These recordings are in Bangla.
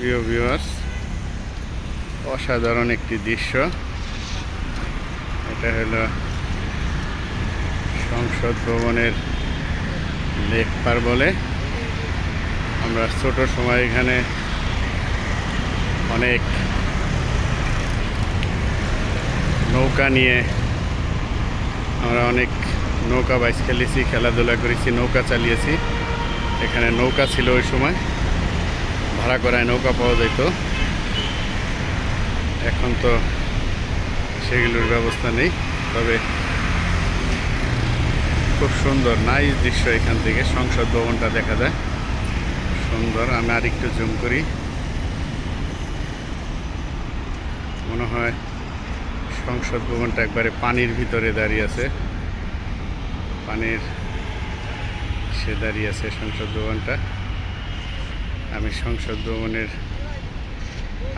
প্রিয় ভিউয়ার্স, অসাধারণ একটি দৃশ্য। এটা হলো সংসদ ভবনের লেক পার বলে। আমরা ছোট সময় এখানে অনেক নৌকা নিয়ে আমরা অনেক নৌকা বাইচ খেলেছি, খেলাধুলা করেছি, নৌকা চালিয়েছি। এখানে নৌকা ছিল ওই সময়, ভাড়া করায় নৌকা পাওয়া যেত। এখন তো সেগুলোর ব্যবস্থা নেই, তবে খুব সুন্দর নাইস দৃশ্য। এখান থেকে সংসদ ভবনটা দেখা যায়, সুন্দর। আমি আরেকটু জুম করি, মনে হয় সংসদ ভবনটা একবারে পানির ভিতরে দাঁড়িয়ে আছে, পানির সে দাঁড়িয়ে আছে সংসদ ভবনটা। আমি সংসদ ভবনের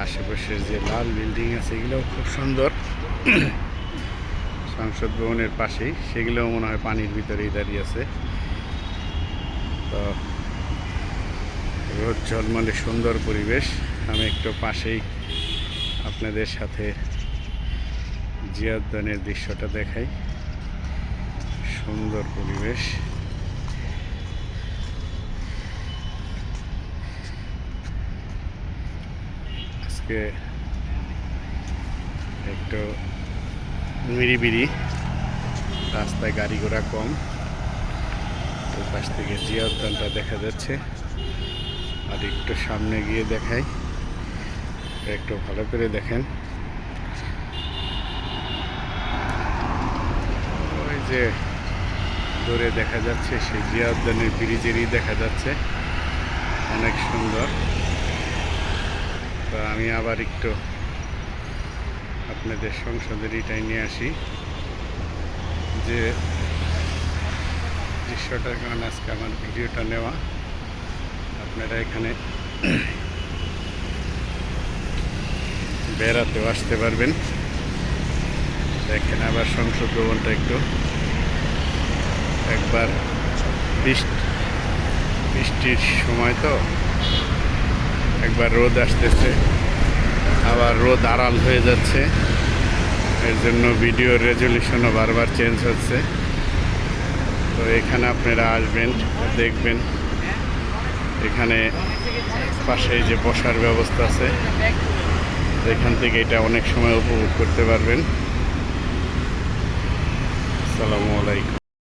আশেপাশের যে লাল বিল্ডিং আছে এগুলোও খুব সুন্দর। সংসদ ভবনের পাশেই সেগুলোও মনে হয় পানির ভিতরেই দাঁড়িয়ে আছে। তো রোদ ঝলমলে সুন্দর পরিবেশ। আমি একটু পাশেই আপনাদের সাথে জিয়া উদ্যানের দৃশ্যটা দেখাই। সুন্দর পরিবেশ। আজকে একটু নিরিবিলি, রাস্তায় গাড়ি ঘোড়া কম। ওই পাশ থেকে জিয়া উদ্যানটা দেখা যাচ্ছে। আর একটু সামনে গিয়ে দেখাই, একটু ভালো করে দেখেন। ওই যে দূরে দেখা যাচ্ছে সেই জিয়া উদ্যানের ব্রিজেরই দেখা যাচ্ছে, অনেক সুন্দর। তো আমি আবার একটু আপনাদের সংসদের এটাই নিয়ে আসি যে দৃশ্যটার কারণে আজকে আমার ভিডিওটা নেওয়া। আপনারা এখানে বেড়াতেও আসতে পারবেন। দেখেন আবার সংসদ ভবনটা একটু, একবার বৃষ্টির সময় তো একবার রোদ আসতেছে, আবার রোদ আড়াল হয়ে যাচ্ছে। এর জন্য ভিডিওর রেজলিউশনও বারবার চেঞ্জ হচ্ছে। তো এখানে আপনারা আসবেন, দেখবেন। এখানে পাশে যে বসার ব্যবস্থা আছে, এখান থেকে এটা অনেক সময় উপভোগ করতে পারবেন। আসসালামু আলাইকুম।